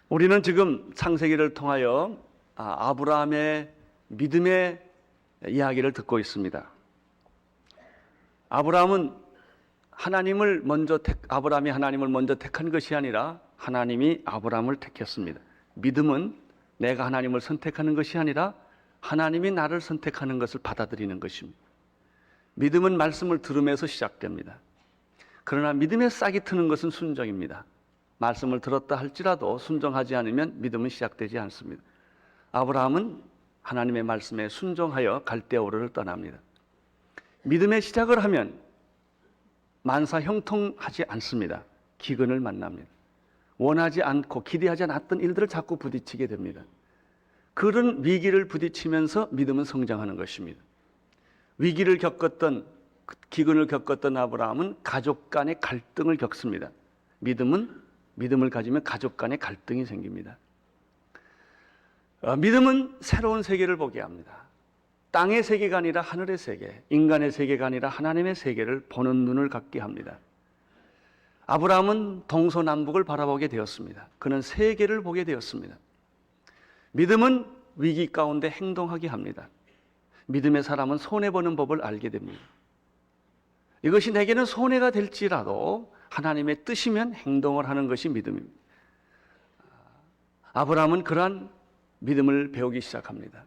우리는 지금 창세기를 통하여 아브라함의 믿음의 이야기를 듣고 있습니다. 아브라함이 하나님을 먼저 택한 것이 아니라 하나님이 아브라함을 택했습니다. 믿음은 내가 하나님을 선택하는 것이 아니라 하나님이 나를 선택하는 것을 받아들이는 것입니다. 믿음은 말씀을 들으면서 시작됩니다. 그러나 믿음의 싹이 트는 것은 순종입니다. 말씀을 들었다 할지라도 순종하지 않으면 믿음은 시작되지 않습니다. 아브라함은 하나님의 말씀에 순종하여 갈대아우르를 떠납니다. 믿음의 시작을 하면 만사 형통하지 않습니다. 기근을 만납니다. 원하지 않고 기대하지 않았던 일들을 자꾸 부딪히게 됩니다. 그런 위기를 부딪히면서 믿음은 성장하는 것입니다. 위기를 겪었던, 기근을 겪었던 아브라함은 가족 간의 갈등을 겪습니다. 믿음을 가지면 가족 간의 갈등이 생깁니다. 믿음은 새로운 세계를 보게 합니다. 땅의 세계가 아니라 하늘의 세계, 인간의 세계가 아니라 하나님의 세계를 보는 눈을 갖게 합니다. 아브라함은 동서남북을 바라보게 되었습니다. 그는 세계를 보게 되었습니다. 믿음은 위기 가운데 행동하게 합니다. 믿음의 사람은 손해보는 법을 알게 됩니다. 이것이 내게는 손해가 될지라도 하나님의 뜻이면 행동을 하는 것이 믿음입니다. 아브라함은 그러한 믿음을 배우기 시작합니다.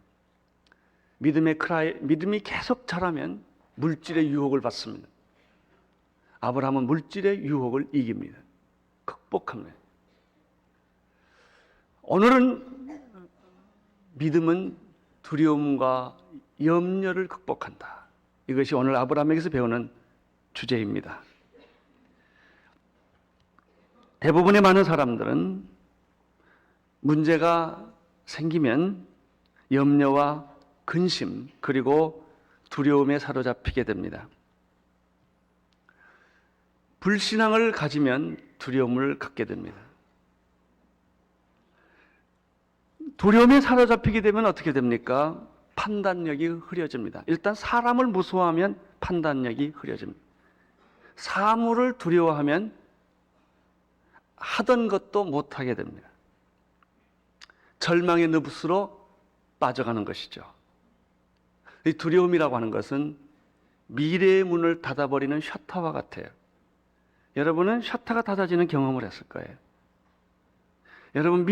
믿음이 계속 자라면 물질의 유혹을 받습니다. 아브라함은 물질의 유혹을 이깁니다. 극복합니다. 오늘은 믿음은 두려움과 염려를 극복한다. 이것이 오늘 아브라함에게서 배우는 주제입니다. 대부분의 많은 사람들은 문제가 생기면 염려와 근심 그리고 두려움에 사로잡히게 됩니다. 불신앙을 가지면 두려움을 갖게 됩니다. 두려움에 사로잡히게 되면 어떻게 됩니까? 판단력이 흐려집니다. 일단 사람을 무서워하면 판단력이 흐려집니다. 사물을 두려워하면 하던 것도 못하게 됩니다. 절망의 늪으로 빠져가는 것이죠. 이 두려움이라고 하는 것은 미래의 문을 닫아버리는 셔터와 같아요. 여러분은 셔터가 닫아지는 경험을 했을 거예요. 여러분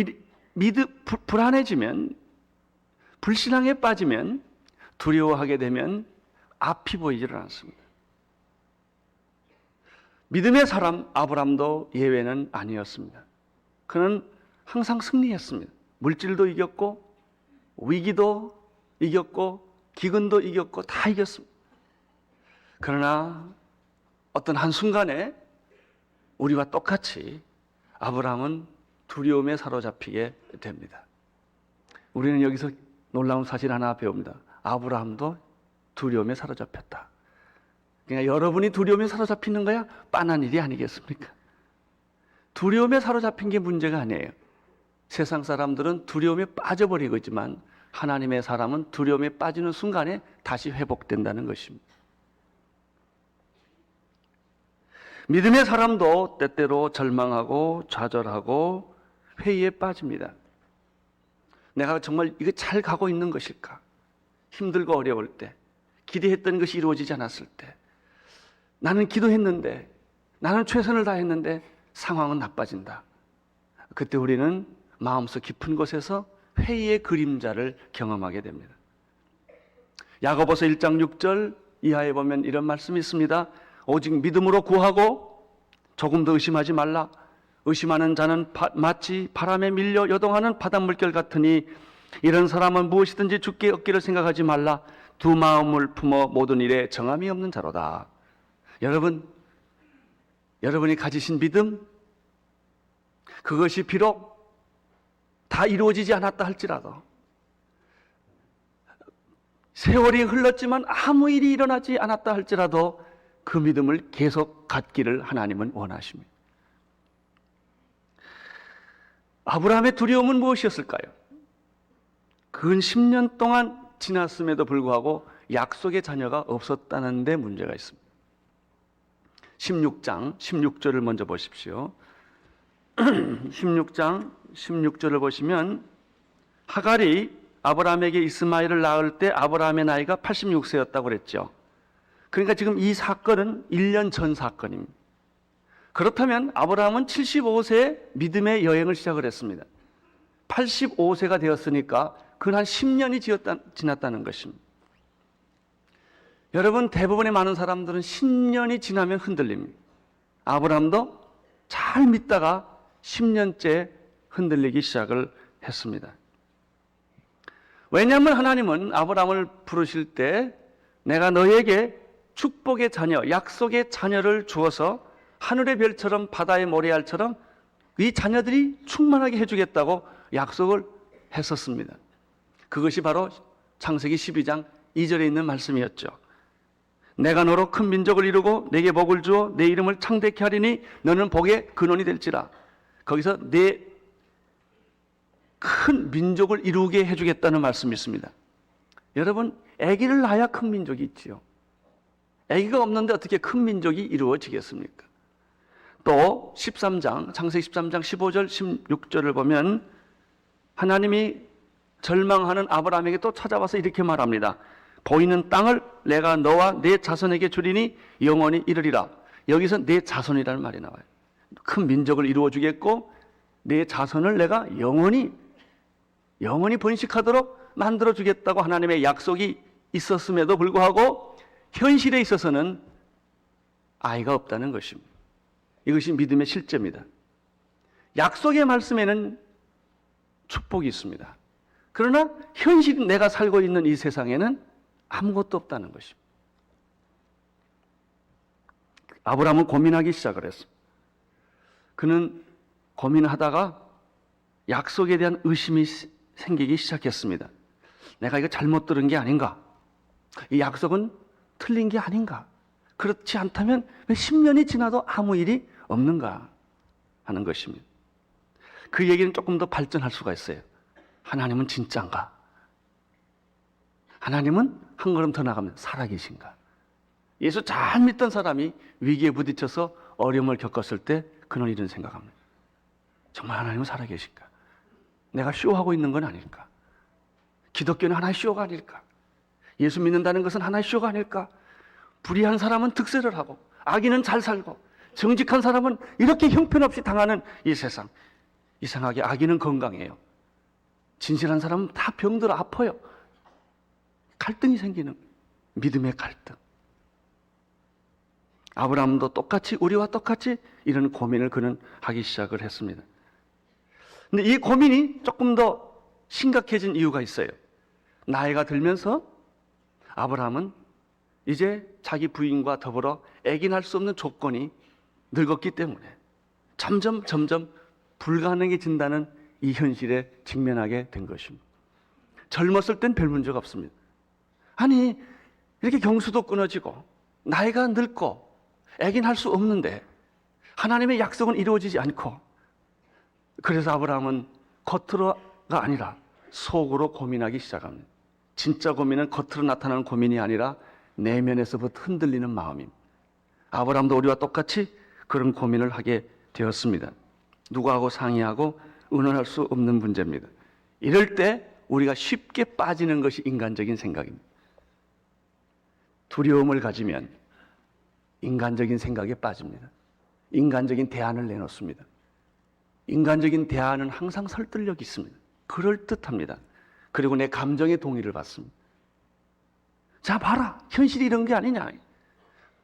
불안해지면, 불신앙에 빠지면, 두려워하게 되면 앞이 보이지를 않습니다. 믿음의 사람 아브라함도 예외는 아니었습니다. 그는 항상 승리했습니다. 물질도 이겼고 위기도 이겼고 기근도 이겼고 다 이겼습니다. 그러나 어떤 한순간에 우리와 똑같이 아브라함은 두려움에 사로잡히게 됩니다. 우리는 여기서 놀라운 사실 하나 배웁니다. 아브라함도 두려움에 사로잡혔다. 그러니까 여러분이 두려움에 사로잡히는 거야 빤한 일이 아니겠습니까? 두려움에 사로잡힌 게 문제가 아니에요. 세상 사람들은 두려움에 빠져버리고 있지만 하나님의 사람은 두려움에 빠지는 순간에 다시 회복된다는 것입니다. 믿음의 사람도 때때로 절망하고 좌절하고 회의에 빠집니다. 내가 정말 이거 잘 가고 있는 것일까? 힘들고 어려울 때, 기대했던 것이 이루어지지 않았을 때, 나는 기도했는데, 나는 최선을 다했는데 상황은 나빠진다. 그때 우리는 마음속 깊은 곳에서 회의의 그림자를 경험하게 됩니다. 야고보서 1장 6절 이하에 보면 이런 말씀이 있습니다. 오직 믿음으로 구하고 조금 더 의심하지 말라. 의심하는 자는 마치 바람에 밀려 요동하는 바닷물결 같으니 이런 사람은 무엇이든지 주께 얻기를 생각하지 말라. 두 마음을 품어 모든 일에 정함이 없는 자로다. 여러분이 가지신 믿음, 그것이 비록 다 이루어지지 않았다 할지라도, 세월이 흘렀지만 아무 일이 일어나지 않았다 할지라도 그 믿음을 계속 갖기를 하나님은 원하십니다. 아브라함의 두려움은 무엇이었을까요? 근 10년 동안 지났음에도 불구하고 약속의 자녀가 없었다는 데 문제가 있습니다. 16장 16절을 먼저 보십시오. 16장 16절을 보시면 하갈이 아브라함에게 이스마엘을 낳을 때 아브라함의 나이가 86세였다고 그랬죠. 그러니까 지금 이 사건은 1년 전 사건입니다. 그렇다면 아브라함은 75세에 믿음의 여행을 시작을 했습니다. 85세가 되었으니까 그 한 10년이 지났다는 것입니다. 여러분, 대부분의 많은 사람들은 10년이 지나면 흔들립니다. 아브라함도 잘 믿다가 10년째 흔들리기 시작을 했습니다. 왜냐하면 하나님은 아브라함을 부르실 때 내가 너에게 축복의 자녀, 약속의 자녀를 주어서 하늘의 별처럼 바다의 모래알처럼 이 자녀들이 충만하게 해주겠다고 약속을 했었습니다. 그것이 바로 창세기 12장 2절에 있는 말씀이었죠. 내가 너로 큰 민족을 이루고 내게 복을 주어 내 이름을 창대케 하리니 너는 복의 근원이 될지라. 거기서 내 큰 민족을 이루게 해주겠다는 말씀이 있습니다. 여러분, 아기를 낳아야 큰 민족이 있지요. 아기가 없는데 어떻게 큰 민족이 이루어지겠습니까? 또 13장, 창세기 13장 15절 16절을 보면 하나님이 절망하는 아브라함에게 또 찾아와서 이렇게 말합니다. 보이는 땅을 내가 너와 내 자손에게 주리니 영원히 이르리라. 여기서 내 자손이라는 말이 나와요. 큰 민족을 이루어 주겠고 내 자손을 내가 영원히 번식하도록 만들어 주겠다고 하나님의 약속이 있었음에도 불구하고 현실에 있어서는 아이가 없다는 것입니다. 이것이 믿음의 실제입니다. 약속의 말씀에는 축복이 있습니다. 그러나 현실 내가 살고 있는 이 세상에는 아무것도 없다는 것입니다. 아브라함은 고민하기 시작을 했습니다. 그는 고민하다가 약속에 대한 의심이 생기기 시작했습니다. 내가 이거 잘못 들은 게 아닌가? 이 약속은 틀린 게 아닌가? 그렇지 않다면 왜 10년이 지나도 아무 일이 없는가 하는 것입니다. 그 얘기는 조금 더 발전할 수가 있어요. 하나님은 진짜인가? 하나님은 한 걸음 더 나가면 살아계신가? 예수 잘 믿던 사람이 위기에 부딪혀서 어려움을 겪었을 때 그는 이런 생각합니다. 정말 하나님은 살아계신가? 내가 쇼하고 있는 건 아닐까? 기독교는 하나의 쇼가 아닐까? 예수 믿는다는 것은 하나의 쇼가 아닐까? 불의한 사람은 득세를 하고 악인은 잘 살고 정직한 사람은 이렇게 형편없이 당하는 이 세상. 이상하게 악인은 건강해요. 진실한 사람은 다 병들어 아파요. 갈등이 생기는 믿음의 갈등. 아브라함도 똑같이 우리와 똑같이 이런 고민을 그는 하기 시작을 했습니다. 근데 이 고민이 조금 더 심각해진 이유가 있어요. 나이가 들면서 아브라함은 이제 자기 부인과 더불어 아기 낳을 수 없는 조건이 늙었기 때문에 점점 불가능해진다는 이 현실에 직면하게 된 것입니다. 젊었을 땐 별 문제가 없습니다. 아니, 이렇게 경수도 끊어지고 나이가 늙고 아기 낳을 수 없는데 하나님의 약속은 이루어지지 않고, 그래서 아브라함은 겉으로가 아니라 속으로 고민하기 시작합니다. 진짜 고민은 겉으로 나타나는 고민이 아니라 내면에서부터 흔들리는 마음입니다. 아브라함도 우리와 똑같이 그런 고민을 하게 되었습니다. 누구하고 상의하고 의논할 수 없는 문제입니다. 이럴 때 우리가 쉽게 빠지는 것이 인간적인 생각입니다. 두려움을 가지면 인간적인 생각에 빠집니다. 인간적인 대안을 내놓습니다. 인간적인 대안은 항상 설득력이 있습니다. 그럴듯합니다. 그리고 내 감정의 동의를 받습니다. 자, 봐라. 현실이 이런 게 아니냐.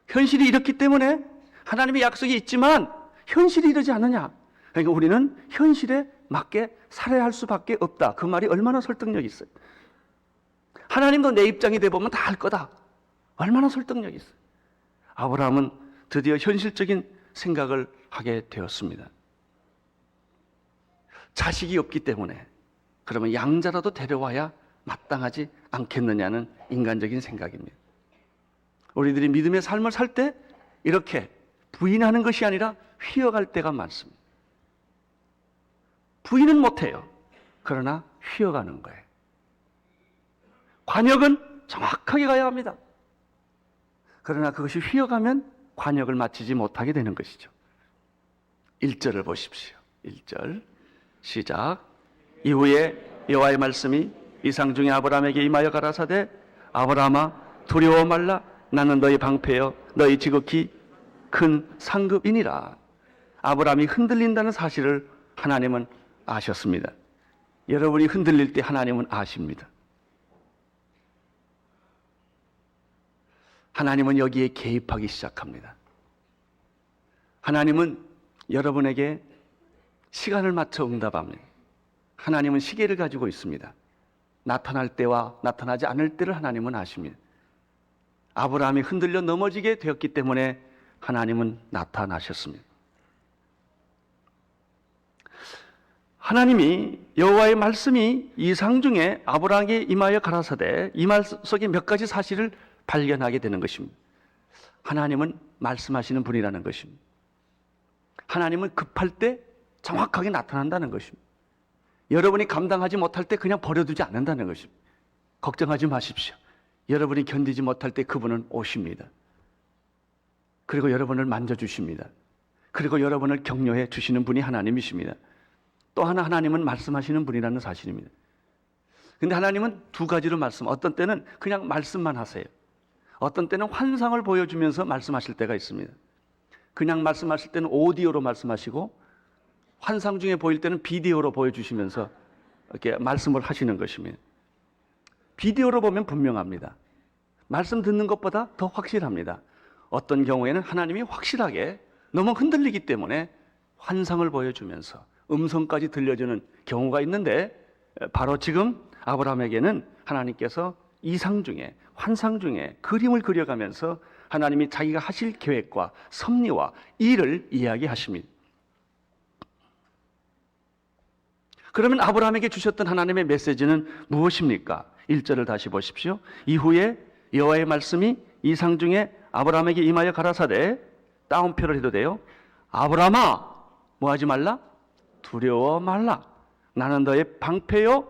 현실이 이렇기 때문에 하나님의 약속이 있지만 현실이 이러지 않느냐. 그러니까 우리는 현실에 맞게 살아야 할 수밖에 없다. 그 말이 얼마나 설득력이 있어요. 하나님도 내 입장이 돼보면 다 할 거다. 얼마나 설득력이 있어요. 아브라함은 드디어 현실적인 생각을 하게 되었습니다. 자식이 없기 때문에 그러면 양자라도 데려와야 마땅하지 않겠느냐는 인간적인 생각입니다. 우리들이 믿음의 삶을 살 때 이렇게 부인하는 것이 아니라 휘어갈 때가 많습니다. 부인은 못해요. 그러나 휘어가는 거예요. 관역은 정확하게 가야 합니다. 그러나 그것이 휘어가면 관역을 마치지 못하게 되는 것이죠. 1절을 보십시오. 1절. 시작. 이후에 여호와의 말씀이 이상 중에 아브라함에게 임하여 가라사대 아브라함아 두려워 말라 나는 너희 방패여 너희 지극히 큰 상급이니라. 아브라함이 흔들린다는 사실을 하나님은 아셨습니다. 여러분이 흔들릴 때 하나님은 아십니다. 하나님은 여기에 개입하기 시작합니다. 하나님은 여러분에게 시간을 맞춰 응답합니다. 하나님은 시계를 가지고 있습니다. 나타날 때와 나타나지 않을 때를 하나님은 아십니다. 아브라함이 흔들려 넘어지게 되었기 때문에 하나님은 나타나셨습니다. 하나님이 여호와의 말씀이 이상 중에 아브라함에게 임하여 가라사대 이 말 속에 몇 가지 사실을 발견하게 되는 것입니다. 하나님은 말씀하시는 분이라는 것입니다. 하나님은 급할 때 정확하게 나타난다는 것입니다. 여러분이 감당하지 못할 때 그냥 버려두지 않는다는 것입니다. 걱정하지 마십시오. 여러분이 견디지 못할 때 그분은 오십니다. 그리고 여러분을 만져주십니다. 그리고 여러분을 격려해 주시는 분이 하나님이십니다. 또 하나 하나님은 말씀하시는 분이라는 사실입니다. 근데 하나님은 두 가지로 어떤 때는 그냥 말씀만 하세요. 어떤 때는 환상을 보여주면서 말씀하실 때가 있습니다. 그냥 말씀하실 때는 오디오로 말씀하시고 환상 중에 보일 때는 비디오로 보여주시면서 이렇게 말씀을 하시는 것입니다. 비디오로 보면 분명합니다. 말씀 듣는 것보다 더 확실합니다. 어떤 경우에는 하나님이 확실하게 너무 흔들리기 때문에 환상을 보여주면서 음성까지 들려주는 경우가 있는데 바로 지금 아브라함에게는 하나님께서 이상 중에 환상 중에 그림을 그려가면서 하나님이 자기가 하실 계획과 섭리와 일을 이야기하십니다. 그러면 아브라함에게 주셨던 하나님의 메시지는 무엇입니까? 1절을 다시 보십시오. 이후에 여호와의 말씀이 이상 중에 아브라함에게 임하여 가라사대 따옴표를 해도 돼요. 아브라함아 뭐 하지 말라? 두려워 말라. 나는 너의 방패요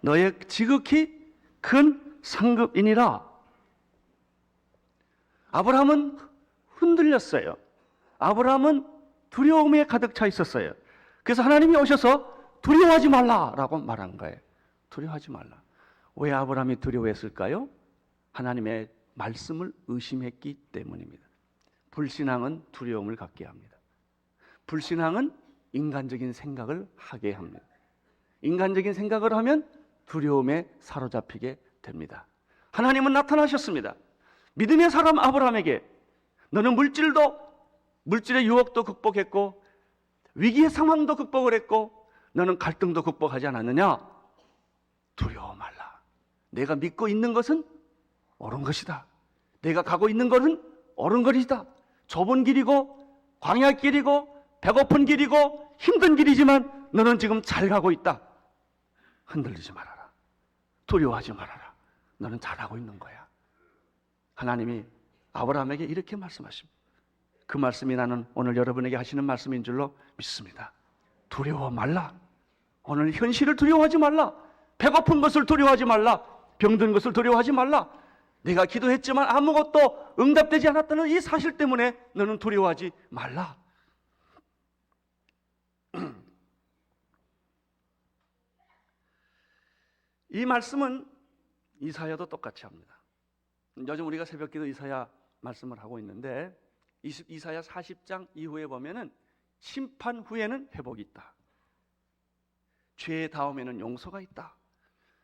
너의 지극히 큰 상급이니라. 아브라함은 흔들렸어요. 아브라함은 두려움에 가득 차 있었어요. 그래서 하나님이 오셔서 두려워하지 말라라고 말한 거예요. 두려워하지 말라. 왜 아브라함이 두려워했을까요? 하나님의 말씀을 의심했기 때문입니다. 불신앙은 두려움을 갖게 합니다. 불신앙은 인간적인 생각을 하게 합니다. 인간적인 생각을 하면 두려움에 사로잡히게 됩니다. 하나님은 나타나셨습니다. 믿음의 사람 아브라함에게 너는 물질의 유혹도 극복했고 위기의 상황도 극복을 했고 너는 갈등도 극복하지 않았느냐? 두려워 말라. 내가 믿고 있는 것은 옳은 것이다. 내가 가고 있는 것은 옳은 것이다. 좁은 길이고 광야 길이고 배고픈 길이고 힘든 길이지만 너는 지금 잘 가고 있다. 흔들리지 말아라. 두려워하지 말아라. 너는 잘하고 있는 거야. 하나님이 아브라함에게 이렇게 말씀하십니다. 그 말씀이 나는 오늘 여러분에게 하시는 말씀인 줄로 믿습니다. 두려워 말라. 오늘 현실을 두려워하지 말라. 배고픈 것을 두려워하지 말라. 병든 것을 두려워하지 말라. 내가 기도했지만 아무것도 응답되지 않았다는 이 사실 때문에 너는 두려워하지 말라. 이 말씀은 이사야도 똑같이 합니다. 요즘 우리가 새벽기도 이사야 말씀을 하고 있는데 이사야 40장 이후에 보면은 심판 후에는 회복이 있다. 죄 다음에는 용서가 있다.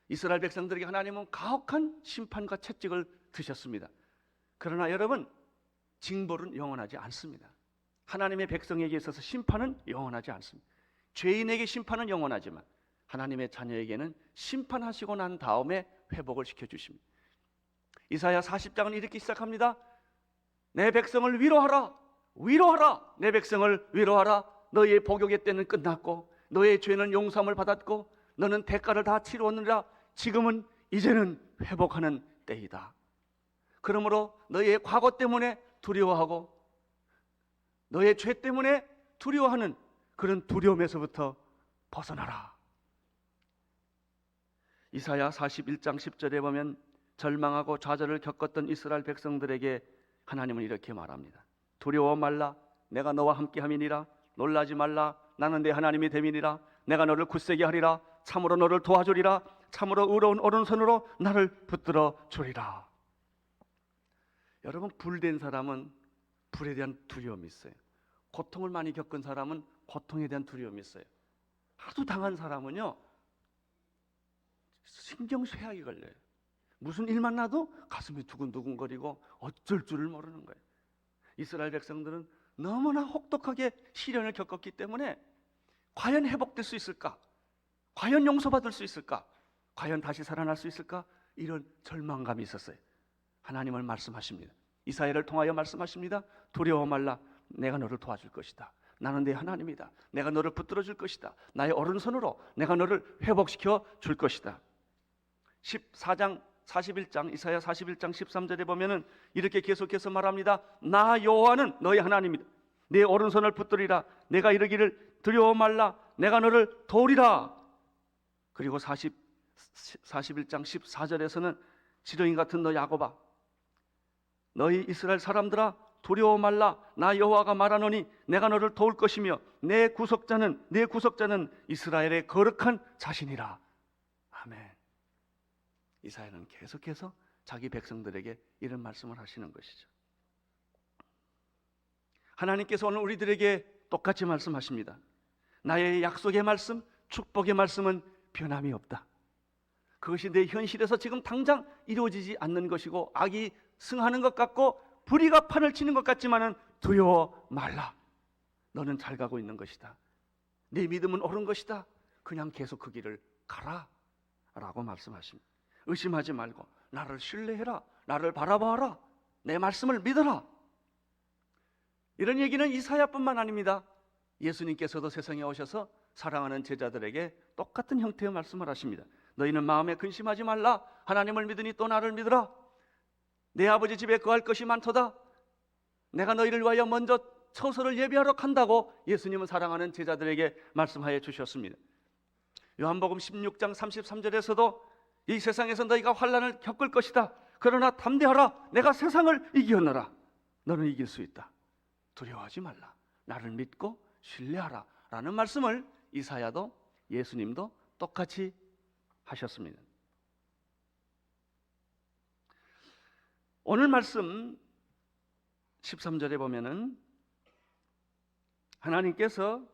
이스라엘 백성들에게 하나님은 가혹한 심판과 채찍을 드셨습니다. 그러나 여러분, 징벌은 영원하지 않습니다. 하나님의 백성에게 있어서 심판은 영원하지 않습니다. 죄인에게 심판은 영원하지만 하나님의 자녀에게는 심판하시고 난 다음에 회복을 시켜주십니다. 이사야 40장은 이렇게 시작합니다. 내 백성을 위로하라. 위로하라. 내 백성을 위로하라. 너의 복역의 때는 끝났고 너의 죄는 용서함을 받았고 너는 대가를 다 치루었느니라. 지금은 이제는 회복하는 때이다. 그러므로 너의 과거 때문에 두려워하고 너의 죄 때문에 두려워하는 그런 두려움에서부터 벗어나라. 이사야 41장 10절에 보면 절망하고 좌절을 겪었던 이스라엘 백성들에게 하나님은 이렇게 말합니다. 두려워 말라. 내가 너와 함께 함이니라. 놀라지 말라. 나는 내 하나님이 됨이니라. 내가 너를 굳세게 하리라. 참으로 너를 도와주리라. 참으로 의로운 오른손으로 나를 붙들어 주리라. 여러분, 불된 사람은 불에 대한 두려움이 있어요. 고통을 많이 겪은 사람은 고통에 대한 두려움이 있어요. 하도 당한 사람은요, 신경쇠약이 걸려요. 무슨 일만 나도 가슴이 두근두근거리고 어쩔 줄을 모르는 거예요. 이스라엘 백성들은 너무나 혹독하게 시련을 겪었기 때문에 과연 회복될 수 있을까? 과연 용서받을 수 있을까? 과연 다시 살아날 수 있을까? 이런 절망감이 있었어요. 하나님은 말씀하십니다. 이사야를 통하여 말씀하십니다. 두려워 말라. 내가 너를 도와줄 것이다. 나는 네 하나님이다. 내가 너를 붙들어 줄 것이다. 나의 오른손으로 내가 너를 회복시켜 줄 것이다. 41장 이사야 41장 13절에 보면은 이렇게 계속해서 말합니다. 나 여호와는 너의 하나님이다. 내 오른손을 붙들리라. 내가 이르기를 두려워 말라. 내가 너를 도우리라. 그리고 41장 14절에서는 지렁이 같은 너 야곱아, 너희 이스라엘 사람들아, 두려워 말라. 나 여호와가 말하노니 내가 너를 도울 것이며 내 구속자는 이스라엘의 거룩한 자신이라. 아멘. 이사야는 계속해서 자기 백성들에게 이런 말씀을 하시는 것이죠. 하나님께서 오늘 우리들에게 똑같이 말씀하십니다. 나의 약속의 말씀, 축복의 말씀은 변함이 없다. 그것이 내 현실에서 지금 당장 이루어지지 않는 것이고 악이 승하는 것 같고 불의가 판을 치는 것 같지만은 두려워 말라. 너는 잘 가고 있는 것이다. 네 믿음은 옳은 것이다. 그냥 계속 그 길을 가라 라고 말씀하십니다. 의심하지 말고 나를 신뢰해라. 나를 바라봐라. 내 말씀을 믿어라. 이런 얘기는 이사야뿐만 아닙니다. 예수님께서도 세상에 오셔서 사랑하는 제자들에게 똑같은 형태의 말씀을 하십니다. 너희는 마음에 근심하지 말라. 하나님을 믿으니 또 나를 믿으라. 내 아버지 집에 거할 것이 많도다. 내가 너희를 위하여 먼저 처소를 예비하러 간다고 예수님은 사랑하는 제자들에게 말씀하여 주셨습니다. 요한복음 16장 33절에서도 이 세상에서 너희가 환난을 겪을 것이다. 그러나 담대하라. 내가 세상을 이겼노라. 너는 이길 수 있다. 두려워하지 말라. 나를 믿고 신뢰하라 라는 말씀을 이사야도 예수님도 똑같이 하셨습니다. 오늘 말씀 13절에 보면은 하나님께서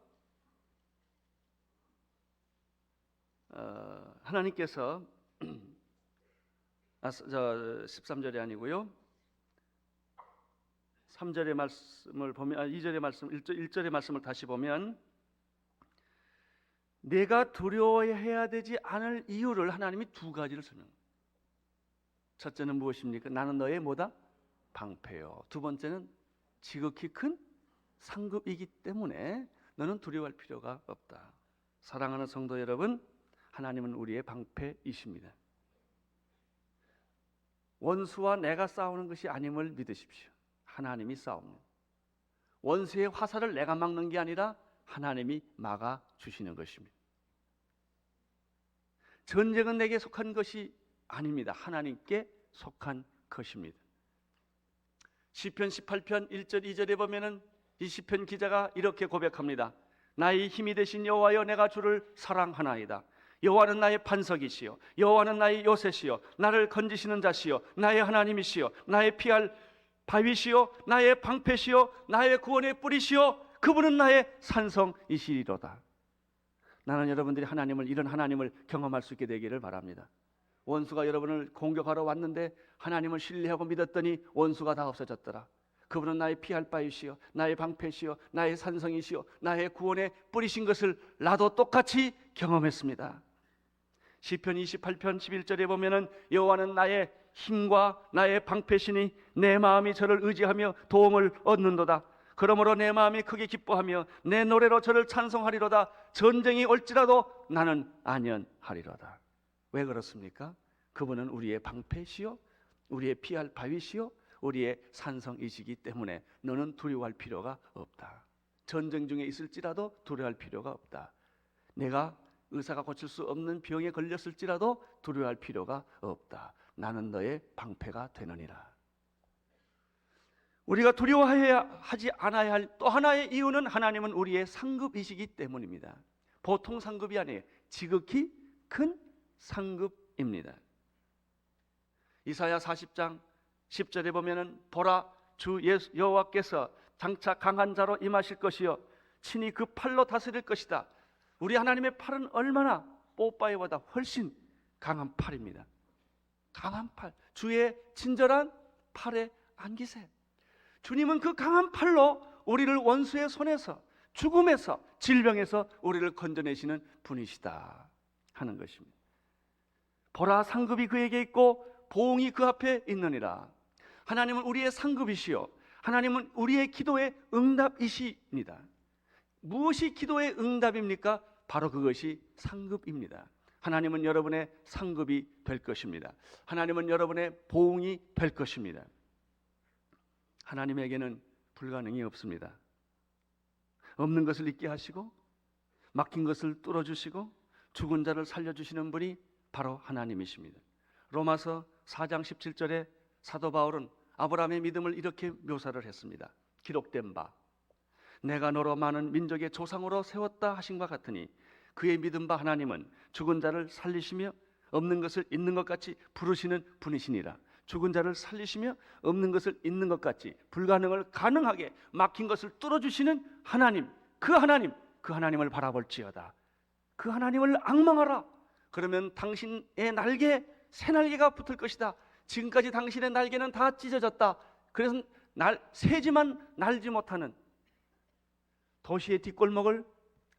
13절이 아니고요 3절의 말씀을 보면 2절의 말씀 1절의 말씀을 다시 보면 내가 두려워해야 되지 않을 이유를 하나님이 두 가지를 설명합니다. 첫째는 무엇입니까? 나는 너의 뭐다? 방패요. 두 번째는 지극히 큰 상급이기 때문에 너는 두려워할 필요가 없다. 사랑하는 성도 여러분, 하나님은 우리의 방패이십니다. 원수와 내가 싸우는 것이 아님을 믿으십시오. 하나님이 싸웁니다. 원수의 화살을 내가 막는 게 아니라 하나님이 막아주시는 것입니다. 전쟁은 내게 속한 것이 아닙니다. 하나님께 속한 것입니다. 시편 18편 1절 2절에 보면은 이 시편 기자가 이렇게 고백합니다. 나의 힘이 되신 여호와여, 내가 주를 사랑하나이다. 여호와는 나의 반석이시요 여호와는 나의 요새시요 나를 건지시는 자시요 나의 하나님이시요 나의 피할 바위시요 나의 방패시요 나의 구원의 뿌리시요 그분은 나의 산성이시리로다. 나는 여러분들이 이런 하나님을 경험할 수 있게 되기를 바랍니다. 원수가 여러분을 공격하러 왔는데 하나님을 신뢰하고 믿었더니 원수가 다 없어졌더라. 그분은 나의 피할 바이시요 나의 방패시요 나의 산성이시요 나의 구원의 뿌리신 것을 나도 똑같이 경험했습니다. 시편 28편 11절에 보면은 여호와는 나의 힘과 나의 방패시니 내 마음이 저를 의지하며 도움을 얻는도다. 그러므로 내 마음이 크게 기뻐하며 내 노래로 저를 찬송하리로다. 전쟁이 올지라도 나는 안연하리로다. 왜 그렇습니까? 그분은 우리의 방패시요 우리의 피할 바위시요 우리의 산성이시기 때문에 너는 두려워할 필요가 없다. 전쟁 중에 있을지라도 두려워할 필요가 없다. 내가 의사가 고칠 수 없는 병에 걸렸을지라도 두려워할 필요가 없다. 나는 너의 방패가 되느니라. 우리가 두려워하지 않아야 할 또 하나의 이유는 하나님은 우리의 상급이시기 때문입니다. 보통 상급이 아니에요. 지극히 큰 상급입니다. 이사야 40장 10절에 보면은 보라 주 여호와께서 장차 강한 자로 임하실 것이요 친히 그 팔로 다스릴 것이다. 우리 하나님의 팔은 얼마나 뽀빠이보다 훨씬 강한 팔입니다. 강한 팔, 주의 친절한 팔에 안기세. 주님은 그 강한 팔로 우리를 원수의 손에서, 죽음에서, 질병에서 우리를 건져내시는 분이시다 하는 것입니다. 보라 상급이 그에게 있고 보응이 그 앞에 있느니라. 하나님은 우리의 상급이시요 하나님은 우리의 기도의 응답이십니다. 무엇이 기도의 응답입니까? 바로 그것이 상급입니다. 하나님은 여러분의 상급이 될 것입니다. 하나님은 여러분의 보응이 될 것입니다. 하나님에게는 불가능이 없습니다. 없는 것을 있게 하시고 막힌 것을 뚫어주시고 죽은 자를 살려주시는 분이 바로 하나님이십니다. 로마서 4장 17절에 사도 바울은 아브라함의 믿음을 이렇게 묘사를 했습니다. 기록된 바 내가 너로 많은 민족의 조상으로 세웠다 하신 바 같으니 그의 믿은 바 하나님은 죽은 자를 살리시며 없는 것을 있는 것 같이 부르시는 분이시니라. 죽은 자를 살리시며 없는 것을 있는 것 같이 불가능을 가능하게 막힌 것을 뚫어주시는 하나님, 그 하나님을 바라볼지어다. 그 하나님을 앙망하라. 그러면 당신의 날개에 새 날개가 붙을 것이다. 지금까지 당신의 날개는 다 찢어졌다. 그래서 새지만 날지 못하는 도시의 뒷골목을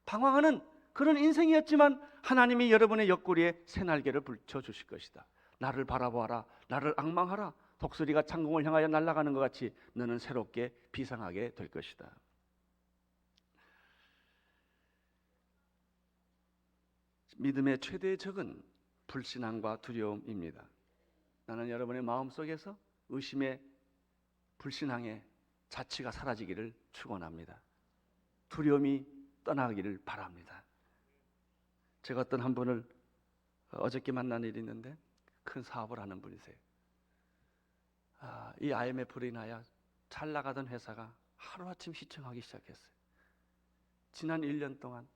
방황하는 그런 인생이었지만 하나님이 여러분의 옆구리에 새 날개를 붙여주실 것이다. 나를 바라보아라. 나를 앙망하라. 독수리가 창공을 향하여 날아가는 것 같이 너는 새롭게 비상하게 될 것이다. 믿음의 최대의 적은 불신앙과 두려움입니다. 나는 여러분의 마음속에서 의심의 불신앙의 자취가 사라지기를 축원합니다. 두려움이 떠나기를 바랍니다. 제가 어떤 한 분을 어저께 만난 일이 있는데 큰 사업을 하는 분이세요. 이 IMF로 인하여 잘 나가던 회사가 하루아침 시청하기 시작했어요. 지난 1년 동안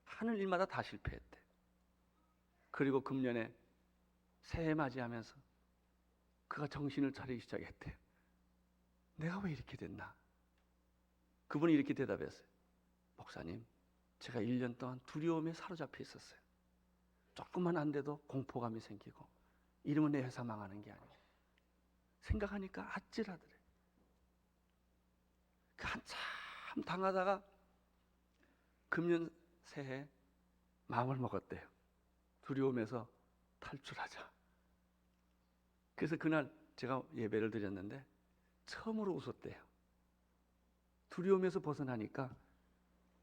하는 일마다 다 실패했대. 그리고 금년에 새해 맞이하면서 그가 정신을 차리기 시작했대요. 내가 왜 이렇게 됐나? 그분이 이렇게 대답했어요. 목사님, 제가 1년 동안 두려움에 사로잡혀 있었어요. 조금만 안 돼도 공포감이 생기고 이러면 내 회사 망하는 게 아니에요. 생각하니까 아찔하더래. 한참 당하다가 금년 새해 마음을 먹었대요. 두려움에서 탈출하자. 그래서 그날 제가 예배를 드렸는데 처음으로 웃었대요. 두려움에서 벗어나니까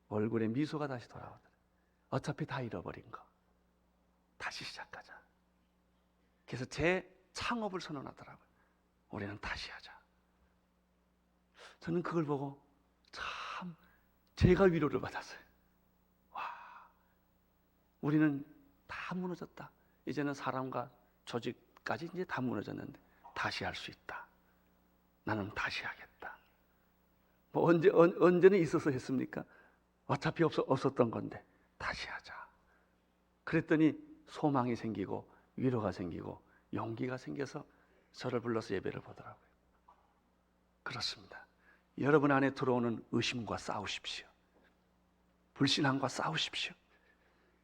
얼굴에 미소가 다시 돌아오더래. 어차피 다 잃어버린 거 다시 시작하자. 그래서 제 창업을 선언하더라고요. 우리는 다시 하자. 저는 그걸 보고 참 제가 위로를 받았어요. 와, 우리는 다 무너졌다. 이제는 사람과 조직까지 이제 다 무너졌는데 다시 할 수 있다. 나는 다시 하겠다. 뭐 언제는 있어서 했습니까? 어차피 없었던 건데 다시 하자. 그랬더니 소망이 생기고 위로가 생기고 용기가 생겨서 저를 불러서 예배를 보더라고요. 그렇습니다. 여러분 안에 들어오는 의심과 싸우십시오. 불신앙과 싸우십시오.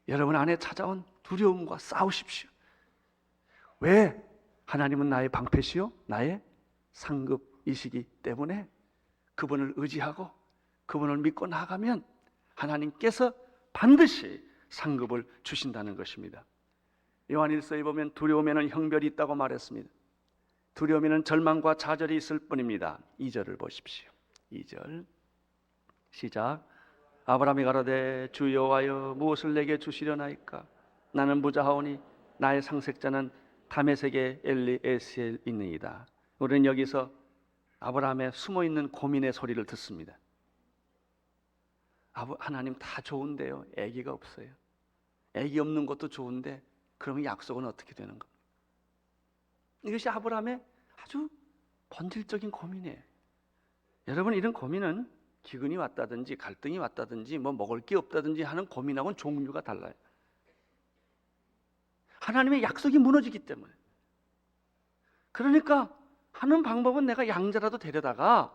여러분 안에 찾아온 두려움과 싸우십시오. 왜? 하나님은 나의 방패시요 나의 상급이시기 때문에 그분을 의지하고 그분을 믿고 나가면 하나님께서 반드시 상급을 주신다는 것입니다. 요한일서에 보면 두려움에는 형별이 있다고 말했습니다. 두려움에는 절망과 좌절이 있을 뿐입니다. 2절을 보십시오. 2절 시작. 아브라함이 가로되 주 여호와여 무엇을 내게 주시려나이까? 나는 무자하오니 나의 상색자는 다메섹의 엘리에셀이니이다. 우리는 여기서 아브라함의 숨어있는 고민의 소리를 듣습니다. 하나님 다 좋은데요, 아기가 없어요. 아기 없는 것도 좋은데 그러면 약속은 어떻게 되는 겁니까? 이것이 아브라함의 아주 본질적인 고민이에요. 여러분, 이런 고민은 기근이 왔다든지 갈등이 왔다든지 뭐 먹을 게 없다든지 하는 고민하고는 종류가 달라요. 하나님의 약속이 무너지기 때문에. 그러니까 하는 방법은 내가 양자라도 데려다가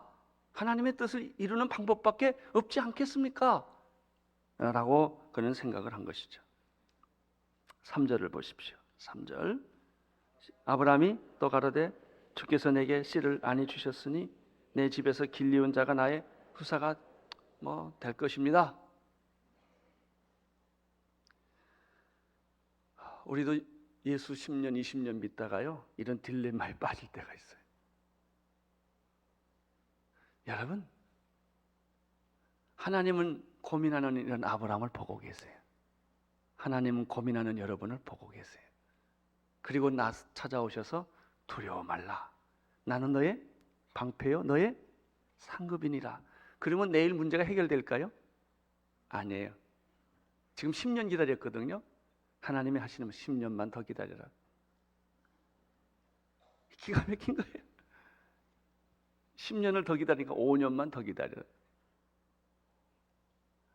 하나님의 뜻을 이루는 방법밖에 없지 않겠습니까? 라고 그는 생각을 한 것이죠. 3절을 보십시오. 3절. 아브라함이 또 가로되 주께서 내게 씨를 아니 주셨으니 내 집에서 길리운 자가 나의 후사가 될 것입니다. 우리도 예수 10년, 20년 믿다가요, 이런 딜레마에 빠질 때가 있어요. 여러분, 하나님은 고민하는 이런 아브라함을 보고 계세요. 하나님은 고민하는 여러분을 보고 계세요. 그리고 나 찾아오셔서 두려워 말라. 나는 너의 방패요, 너의 상급이니라. 그러면 내일 문제가 해결될까요? 아니에요. 지금 10년 기다렸거든요. 하나님이 하시는 10년만 더 기다려라. 기가 막힌 거예요. 10년을 더 기다리니까 5년만 더 기다려라.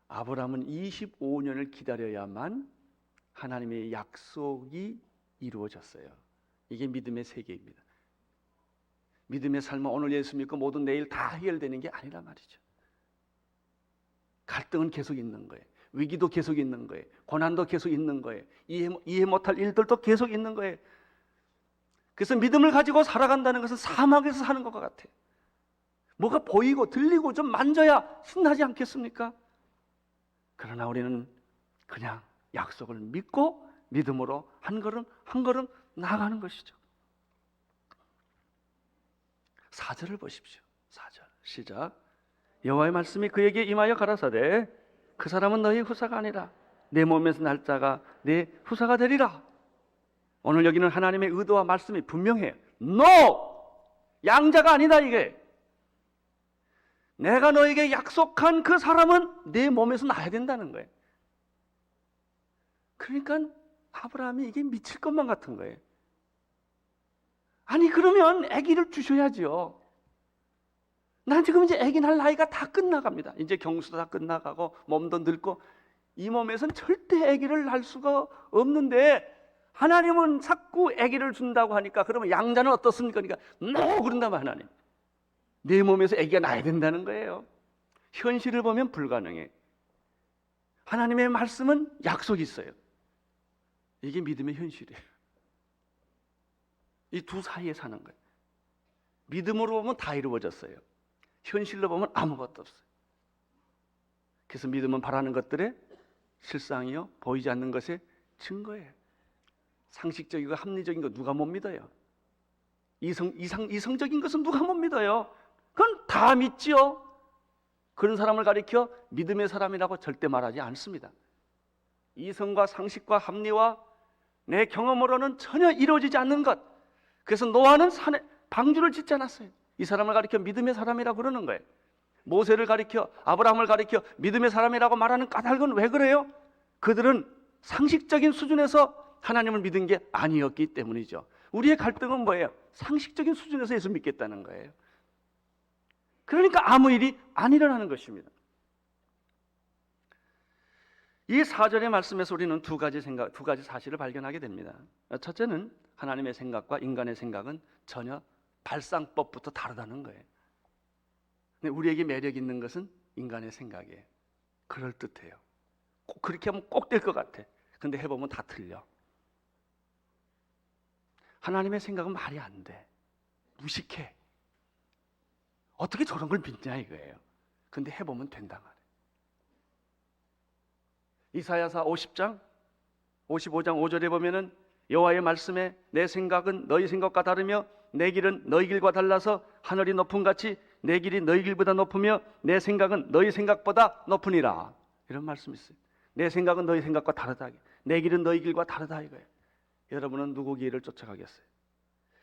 아브라함은 25년을 기다려야만 하나님의 약속이 이루어졌어요. 이게 믿음의 세계입니다. 믿음의 삶은 오늘 예수 믿고 모든 내일 다 해결되는 게 아니란 말이죠. 갈등은 계속 있는 거예요. 위기도 계속 있는 거예요. 고난도 계속 있는 거예요. 이해 못할 일들도 계속 있는 거예요. 그래서 믿음을 가지고 살아간다는 것은 사막에서 사는 것과 같아요. 뭐가 보이고 들리고 좀 만져야 신나지 않겠습니까? 그러나 우리는 그냥 약속을 믿고 믿음으로 한 걸음 한 걸음 나아가는 것이죠. 4절을 보십시오. 4절 시작. 여호와의 말씀이 그에게 임하여 가라사대 그 사람은 너희 후사가 아니라 내 몸에서 날 자가 내 후사가 되리라. 오늘 여기는 하나님의 의도와 말씀이 분명해요. No! 양자가 아니다 이게. 내가 너에게 약속한 그 사람은 내 몸에서 나야 된다는 거예요. 그러니까 아브라함이 이게 미칠 것만 같은 거예요. 아니 그러면 아기를 주셔야지요. 난 지금 이제 아기 낳을 나이가 다 끝나갑니다. 이제 경수도 다 끝나가고 몸도 늙고 이 몸에서는 절대 아기를 낳을 수가 없는데 하나님은 자꾸 아기를 준다고 하니까 그러면 양자는 어떻습니까? 그러니까 no 그런다면 하나님 내 몸에서 아기가 나야 된다는 거예요. 현실을 보면 불가능해. 하나님의 말씀은 약속이 있어요. 이게 믿음의 현실이에요. 이 두 사이에 사는 거예요. 믿음으로 보면 다 이루어졌어요. 현실로 보면 아무것도 없어요. 그래서 믿음은 바라는 것들의 실상이요 보이지 않는 것의 증거예요. 상식적이고 합리적인 거 누가 못 믿어요? 이성적인 것은 누가 못 믿어요? 그건 다 믿지요. 그런 사람을 가리켜 믿음의 사람이라고 절대 말하지 않습니다. 이성과 상식과 합리와 내 경험으로는 전혀 이루어지지 않는 것. 그래서 노아는 산에 방주를 짓지 않았어요. 이 사람을 가리켜 믿음의 사람이라고 그러는 거예요. 모세를 가리켜 아브라함을 가리켜 믿음의 사람이라고 말하는 까닭은 왜 그래요? 그들은 상식적인 수준에서 하나님을 믿은 게 아니었기 때문이죠. 우리의 갈등은 뭐예요? 상식적인 수준에서 예수 믿겠다는 거예요. 그러니까 아무 일이 안 일어나는 것입니다. 이 4절의 말씀에서 우리는 두 가지 사실을 발견하게 됩니다. 첫째는 하나님의 생각과 인간의 생각은 전혀 발상법부터 다르다는 거예요. 근데 우리에게 매력 있는 것은 인간의 생각이에요. 그럴듯해요. 꼭 그렇게 하면 꼭 될 것 같아. 근데 해보면 다 틀려. 하나님의 생각은 말이 안 돼. 무식해. 어떻게 저런 걸 믿냐 이거예요. 근데 해보면 된다 말이에요. 이사야서 50장 55장 5절에 보면은 여호와의 말씀에 내 생각은 너희 생각과 다르며 내 길은 너희 길과 달라서 하늘이 높음 같이 내 길이 너희 길보다 높으며 내 생각은 너희 생각보다 높으니라. 이런 말씀이 있어요. 내 생각은 너희 생각과 다르다. 내 길은 너희 길과 다르다 이거예요. 여러분은 누구 길을 쫓아가겠어요?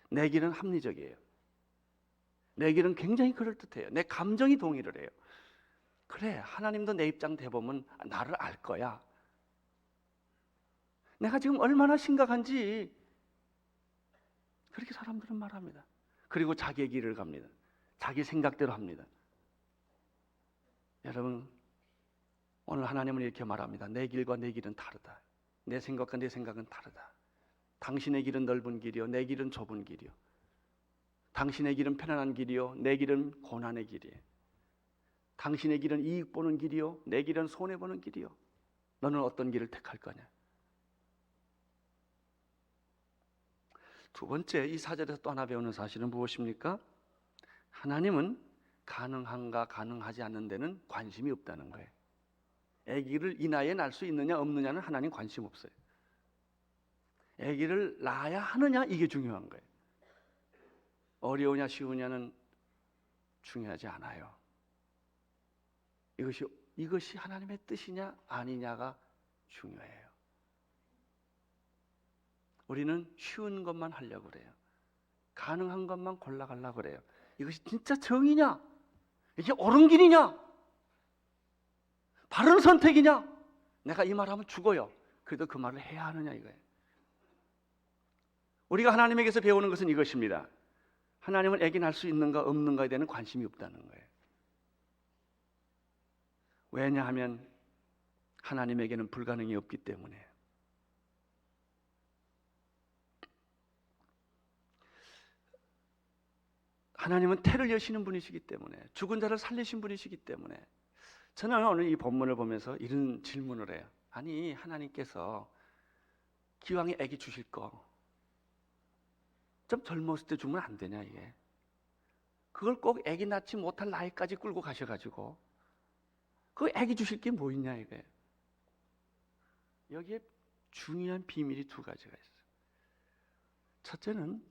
내 길은 합리적이에요. 내 길은 굉장히 그럴듯해요. 내 감정이 동의를 해요. 그래, 하나님도 내 입장 대보면 나를 알 거야. 내가 지금 얼마나 심각한지 그렇게 사람들은 말합니다. 그리고 자기의 길을 갑니다. 자기 생각대로 합니다. 여러분, 오늘 하나님은 이렇게 말합니다. 내 길과 내 길은 다르다. 내 생각과 내 생각은 다르다. 당신의 길은 넓은 길이요, 내 길은 좁은 길이요. 당신의 길은 편안한 길이요, 내 길은 고난의 길이에요. 당신의 길은 이익 보는 길이요, 내 길은 손해 보는 길이요. 너는 어떤 길을 택할 거냐? 두 번째, 이 사절에서 또 하나 배우는 사실은 무엇입니까? 하나님은 가능한가 가능하지 않는 데는 관심이 없다는 거예요. 아기를 이 나이에 낳을 수 있느냐 없느냐는 하나님 관심 없어요. 아기를 낳아야 하느냐, 이게 중요한 거예요. 어려우냐 쉬우냐는 중요하지 않아요. 이것이 하나님의 뜻이냐 아니냐가 중요해요. 우리는 쉬운 것만 하려고 그래요. 가능한 것만 골라가려고 그래요. 이것이 진짜 정의냐? 이게 옳은 길이냐? 바른 선택이냐? 내가 이 말하면 죽어요. 그래도 그 말을 해야 하느냐, 이거예요. 우리가 하나님에게서 배우는 것은 이것입니다. 하나님은 아기 낳을 수 있는가 없는가에 대한 관심이 없다는 거예요. 왜냐하면 하나님에게는 불가능이 없기 때문에. 하나님은 태를 여시는 분이시기 때문에, 죽은 자를 살리신 분이시기 때문에. 저는 오늘 이 본문을 보면서 이런 질문을 해요. 아니, 하나님께서 기왕에 아기 주실 거 좀 젊었을 때 주면 안 되냐, 이게? 그걸 꼭 아기 낳지 못할 나이까지 끌고 가셔가지고 그 아기 주실 게 뭐 있냐, 이게? 여기에 중요한 비밀이 두 가지가 있어요. 첫째는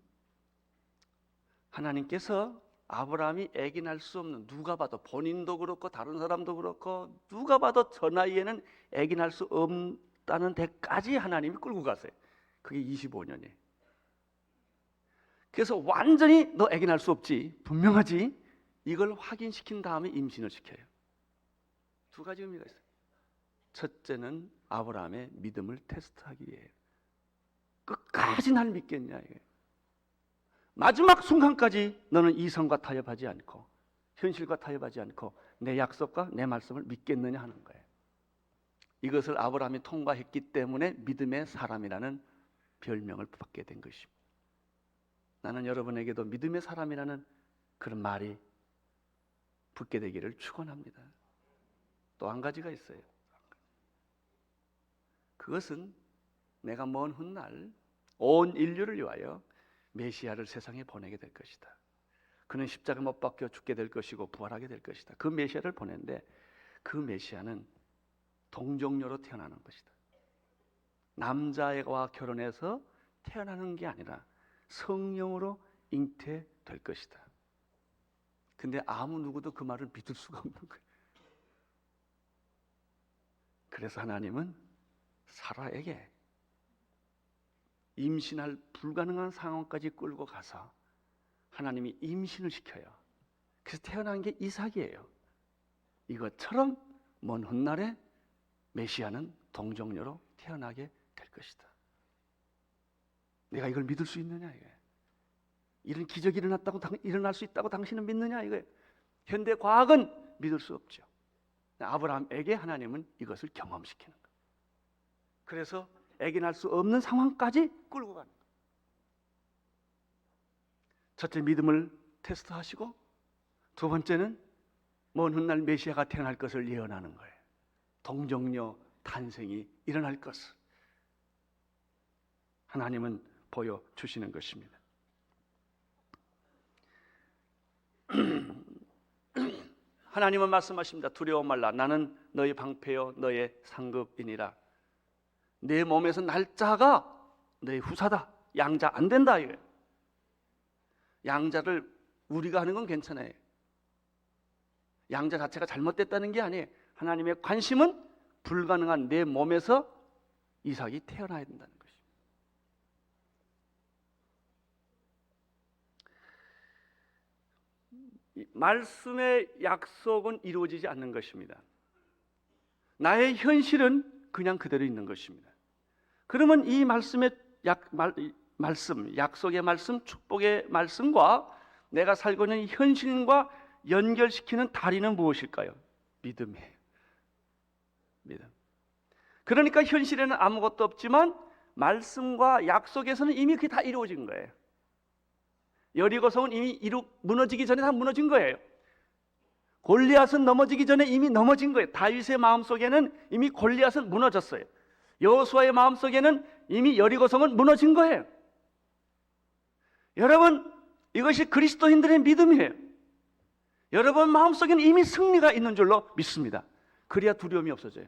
하나님께서 아브라함이 아기 낳을 수 없는, 누가 봐도 본인도 그렇고 다른 사람도 그렇고 누가 봐도 저 나이에는 아기 낳을 수 없다는 데까지 하나님이 끌고 가세요. 그게 25년이에요. 그래서 완전히 너 아기 낳을 수 없지, 분명하지, 이걸 확인시킨 다음에 임신을 시켜요. 두 가지 의미가 있어요. 첫째는 아브라함의 믿음을 테스트하기 위해요. 끝까지 날 믿겠냐, 이게. 마지막 순간까지 너는 이성과 타협하지 않고 현실과 타협하지 않고 내 약속과 내 말씀을 믿겠느냐 하는 거예요. 이것을 아브라함이 통과했기 때문에 믿음의 사람이라는 별명을 받게 된 것입니다. 나는 여러분에게도 믿음의 사람이라는 그런 말이 붙게 되기를 축원합니다. 또 한 가지가 있어요. 그것은 내가 먼 훗날 온 인류를 위하여 메시아를 세상에 보내게 될 것이다. 그는 십자가 못 박혀 죽게 될 것이고 부활하게 될 것이다. 그 메시아를 보내는데 그 메시아는 동정녀로 태어나는 것이다. 남자와 결혼해서 태어나는 게 아니라 성령으로 잉태될 것이다. 근데 아무 누구도 그 말을 믿을 수가 없는 거예요. 그래서 하나님은 사라에게 임신할 불가능한 상황까지 끌고 가서 하나님이 임신을 시켜요. 그래서 태어난 게 이삭이에요. 이것처럼 먼 훗날에 메시아는 동정녀로 태어나게 될 것이다. 내가 이걸 믿을 수 있느냐, 이게? 이런 기적이 일어날 수 있다고 당신은 믿느냐, 이거예요. 현대 과학은 믿을 수 없죠. 아브라함에게 하나님은 이것을 경험시키는 거예요. 그래서 아기 낳을 수 없는 상황까지 끌고 가는 거예요. 첫째, 믿음을 테스트하시고, 두 번째는 먼 훗날 메시아가 태어날 것을 예언하는 거예요. 동정녀 탄생이 일어날 것을 하나님은 보여주시는 것입니다. 하나님은 말씀하십니다. 두려워 말라. 나는 너의 방패요 너의 상급이니라. 내 몸에서 날짜가 너의 후사다. 양자 안 된다, 이거예요. 양자를 우리가 하는 건 괜찮아요. 양자 자체가 잘못됐다는 게 아니에요. 하나님의 관심은 불가능한 내 몸에서 이삭이 태어나야 된다는 것입니다. 말씀의 약속은 이루어지지 않는 것입니다. 나의 현실은 그냥 그대로 있는 것입니다. 그러면 이 말씀의 약속의 말씀, 축복의 말씀과 내가 살고 있는 현실과 연결시키는 다리는 무엇일까요? 믿음이에요. 믿음. 그러니까 현실에는 아무것도 없지만 말씀과 약속에서는 이미 그게 다 이루어진 거예요. 여리고성은 이미 무너지기 전에 다 무너진 거예요. 골리앗은 넘어지기 전에 이미 넘어진 거예요. 다윗의 마음속에는 이미 골리앗은 무너졌어요. 여호수아의 마음속에는 이미 여리고성은 무너진 거예요. 여러분, 이것이 그리스도인들의 믿음이에요. 여러분 마음속에는 이미 승리가 있는 줄로 믿습니다. 그래야 두려움이 없어져요.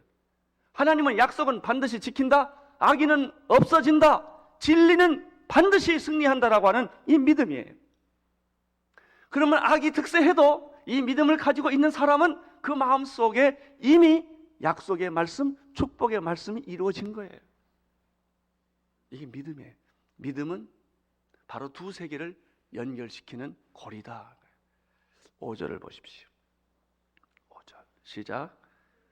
하나님은 약속은 반드시 지킨다. 악인은 없어진다. 진리는 반드시 승리한다라고 하는 이 믿음이에요. 그러면 악이 득세해도 이 믿음을 가지고 있는 사람은 그 마음속에 이미 약속의 말씀, 축복의 말씀이 이루어진 거예요. 이게 믿음이에요. 믿음은 바로 두 세계를 연결시키는 고리다. 5절을 보십시오. 5절 시작.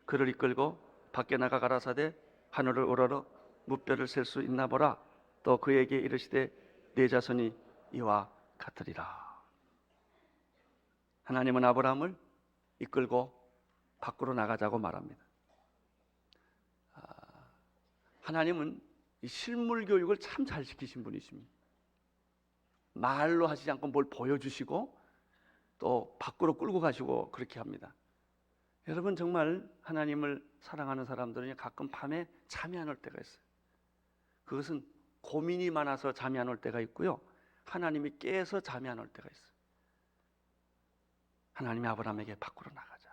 그를 이끌고 밖에 나가 가라사대 하늘을 우러러 무뼈를 셀 수 있나 보라. 또 그에게 이르시되 내 자손이 이와 같으리라. 하나님은 아브라함을 이끌고 밖으로 나가자고 말합니다. 하나님은 이 실물 교육을 참 잘 시키신 분이십니다. 말로 하시지 않고 뭘 보여주시고 또 밖으로 끌고 가시고 그렇게 합니다. 여러분 정말 하나님을 사랑하는 사람들은 가끔 밤에 잠이 안 올 때가 있어요. 그것은 고민이 많아서 잠이 안 올 때가 있고요, 하나님이 깨서 잠이 안 올 때가 있어요. 하나님이 아브라함에게 밖으로 나가자,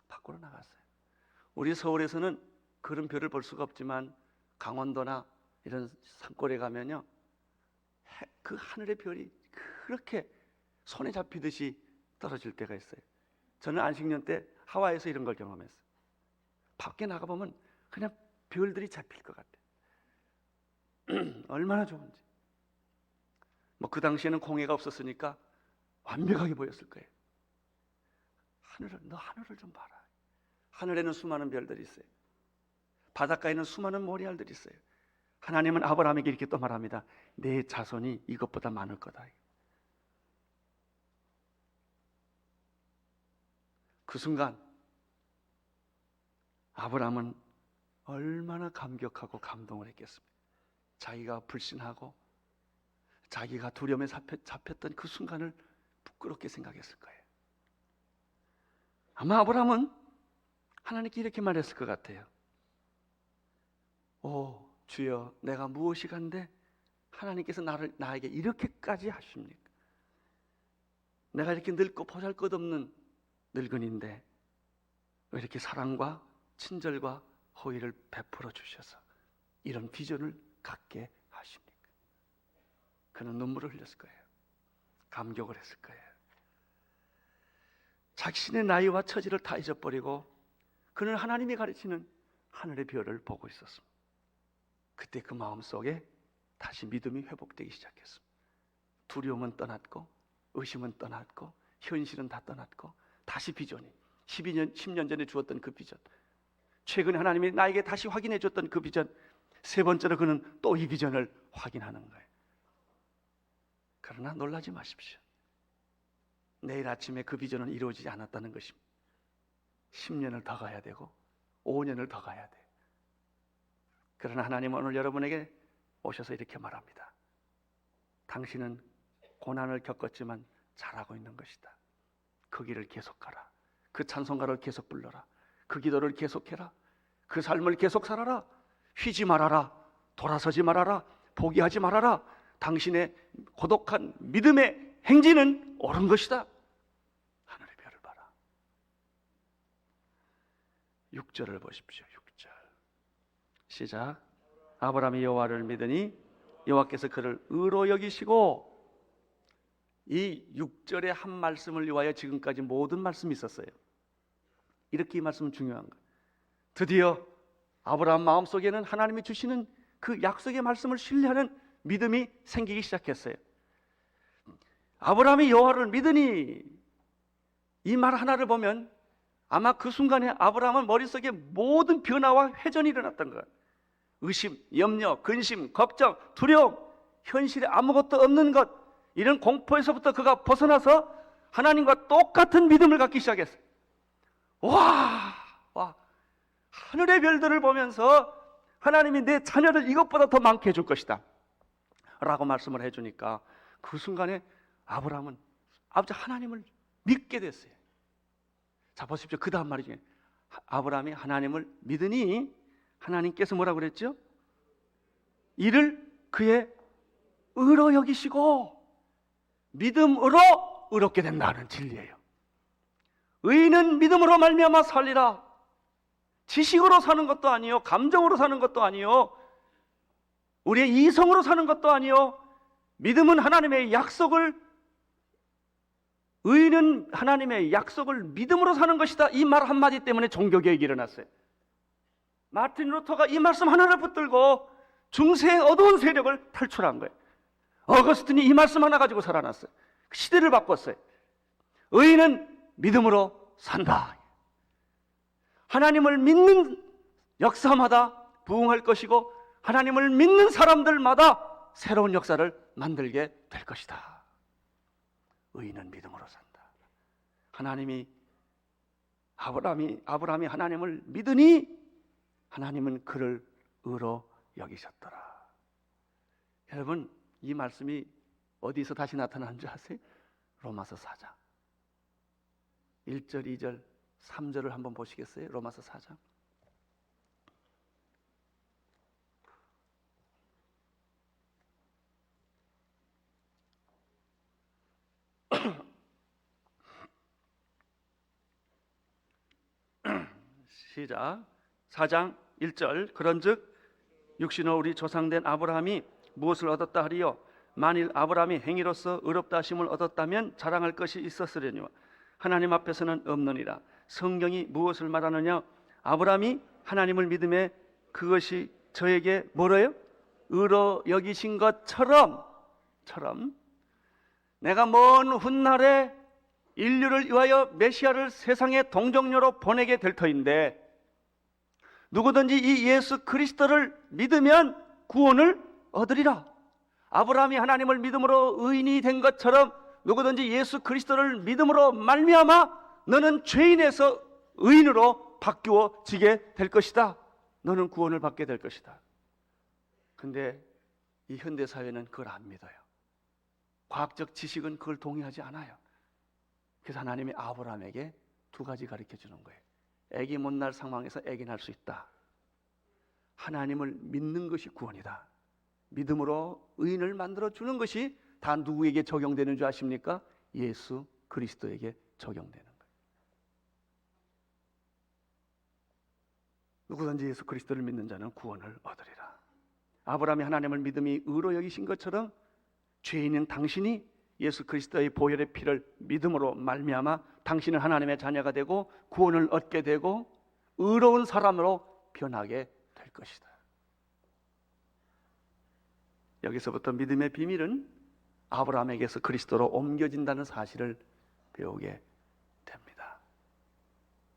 밖으로 나갔어요. 우리 서울에서는 그런 별을 볼 수가 없지만 강원도나 이런 산골에 가면요, 그 하늘의 별이 그렇게 손에 잡히듯이 떨어질 때가 있어요. 저는 안식년 때 하와이에서 이런 걸 경험했어요. 밖에 나가보면 그냥 별들이 잡힐 것 같아요. 얼마나 좋은지. 뭐 그 당시에는 공해가 없었으니까 완벽하게 보였을 거예요. 너 하늘을 좀 봐라. 하늘에는 수많은 별들이 있어요. 바닷가에는 수많은 모래알들이 있어요. 하나님은 아브라함에게 이렇게 또 말합니다. 내 자손이 이것보다 많을 거다. 그 순간 아브라함은 얼마나 감격하고 감동을 했겠습니까? 자기가 불신하고 자기가 두려움에 잡혔던 그 순간을 부끄럽게 생각했을 거예요. 아마 아브라함은 하나님께 이렇게 말했을 것 같아요. 오 주여, 내가 무엇이 간데 하나님께서 나에게 이렇게까지 하십니까? 내가 이렇게 늙고 보잘것없는 늙은인데 왜 이렇게 사랑과 친절과 호의를 베풀어 주셔서 이런 비전을 갖게 하십니까? 그는 눈물을 흘렸을 거예요. 감격을 했을 거예요. 자신의 나이와 처지를 다 잊어버리고 그는 하나님이 가르치는 하늘의 별을 보고 있었습니다. 그때 그 마음속에 다시 믿음이 회복되기 시작했습니다. 두려움은 떠났고 의심은 떠났고 현실은 다 떠났고 다시 비전이 10년 전에 주었던 그 비전, 최근에 하나님이 나에게 다시 확인해 줬던 그 비전, 세 번째로 그는 또 이 비전을 확인하는 거예요. 그러나 놀라지 마십시오. 내일 아침에 그 비전은 이루어지지 않았다는 것입니다. 10년을 더 가야 되고 5년을 더 가야 돼요. 그러나 하나님은 오늘 여러분에게 오셔서 이렇게 말합니다. 당신은 고난을 겪었지만 잘하고 있는 것이다. 그 길을 계속 가라. 그 찬송가를 계속 불러라. 그 기도를 계속해라. 그 삶을 계속 살아라. 휘지 말아라. 돌아서지 말아라. 포기하지 말아라. 당신의 고독한 믿음의 행진은 옳은 것이다. 하늘의 별을 봐라. 6절을 보십시오. 6절 시작. 아브라함이 여호와를 믿으니 여호와께서 그를 의로 여기시고. 이 6절의 한 말씀을 위하여 지금까지 모든 말씀이 있었어요. 이렇게 이 말씀은 중요한 거예요. 드디어 아브라함 마음속에는 하나님이 주시는 그 약속의 말씀을 신뢰하는 믿음이 생기기 시작했어요. 아브라함이 여호와를 믿으니, 이 말 하나를 보면 아마 그 순간에 아브라함은 머릿속에 모든 변화와 회전이 일어났던 거예요. 의심, 염려, 근심, 걱정, 두려움, 현실에 아무것도 없는 것, 이런 공포에서부터 그가 벗어나서 하나님과 똑같은 믿음을 갖기 시작했어요. 와, 하늘의 별들을 보면서 하나님이 내 자녀를 이것보다 더 많게 해줄 것이다 라고 말씀을 해주니까 그 순간에 아브라함은 아버지 하나님을 믿게 됐어요. 자, 보십시오. 그 다음 말이 중에 아브라함이 하나님을 믿으니 하나님께서 뭐라고 그랬죠? 이를 그의 의로 여기시고 믿음으로 의롭게 된다는 진리예요. 의인은 믿음으로 말미암아 살리라. 지식으로 사는 것도 아니요, 감정으로 사는 것도 아니요, 우리의 이성으로 사는 것도 아니요. 믿음은 하나님의 약속을, 의인은 하나님의 약속을 믿음으로 사는 것이다. 이 말 한마디 때문에 종교개혁이 일어났어요. 마틴 루터가 이 말씀 하나를 붙들고 중세의 어두운 세력을 탈출한 거예요. 어거스틴이 이 말씀 하나 가지고 살아났어요. 시대를 바꿨어요. 의인은 믿음으로 산다. 하나님을 믿는 역사마다 부흥할 것이고 하나님을 믿는 사람들마다 새로운 역사를 만들게 될 것이다. 의인은 믿음으로 산다. 하나님이 아브라함이 하나님을 믿으니 하나님은 그를 의로 여기셨더라. 여러분, 이 말씀이 어디서 다시 나타나는 줄 아세요? 로마서 4장 1절, 2절, 3절을 한번 보시겠어요? 로마서 4장. 시작. 4장 1절. 그런즉 육신으로 우리 조상된 아브라함이 무엇을 얻었다 하리요? 만일 아브라함이 행위로서 의롭다 하심을 얻었다면 자랑할 것이 있었으려니와 하나님 앞에서는 없느니라. 성경이 무엇을 말하느냐? 아브라함이 하나님을 믿음에 그것이 저에게 뭐래요? 의로 여기신 것처럼 내가 먼 훗날에 인류를 위하여 메시아를 세상의 동정녀로 보내게 될 터인데 누구든지 이 예수 그리스도를 믿으면 구원을 얻으리라. 아브라함이 하나님을 믿음으로 의인이 된 것처럼 누구든지 예수 그리스도를 믿음으로 말미암아 너는 죄인에서 의인으로 바뀌어지게 될 것이다. 너는 구원을 받게 될 것이다. 근데 이 현대사회는 그걸 안 믿어요. 과학적 지식은 그걸 동의하지 않아요. 그래서 하나님이 아브라함에게 두 가지 가르쳐 주는 거예요. 애기 못 날 상황에서 애기 날 수 있다. 하나님을 믿는 것이 구원이다. 믿음으로 의인을 만들어 주는 것이 다 누구에게 적용되는 줄 아십니까? 예수 그리스도에게 적용되는 거예요. 누구든지 예수 그리스도를 믿는 자는 구원을 얻으리라. 아브라함이 하나님을 믿음이 의로 여기신 것처럼 죄인인 당신이 예수 그리스도의 보혈의 피를 믿음으로 말미암아 당신은 하나님의 자녀가 되고 구원을 얻게 되고 의로운 사람으로 변하게 될 것이다. 여기서부터 믿음의 비밀은 아브라함에게서 그리스도로 옮겨진다는 사실을 배우게 됩니다.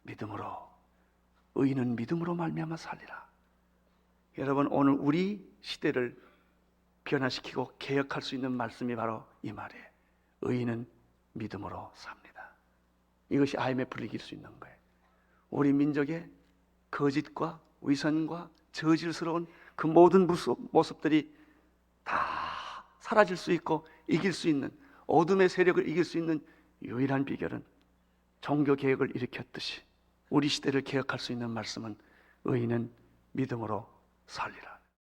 믿음으로, 의인은 믿음으로 말미암아 살리라. 여러분, 오늘 우리 시대를 변화시키고 개혁할 수 있는 말씀이 바로 이 말이에요. 의인은 믿음으로 삽니다. 이것이 IMF를 이길 수 있는 거예요. 우리 민족의 거짓과 위선과 저질스러운 그 모든 모습들이 다 사라질 수 있고 이길 수 있는, 어둠의 세력을 이길 수 있는 유일한 비결은 종교 개혁을 일으켰듯이 우리 시대를 개혁할 수 있는 말씀은 의인은 믿음으로 살리라.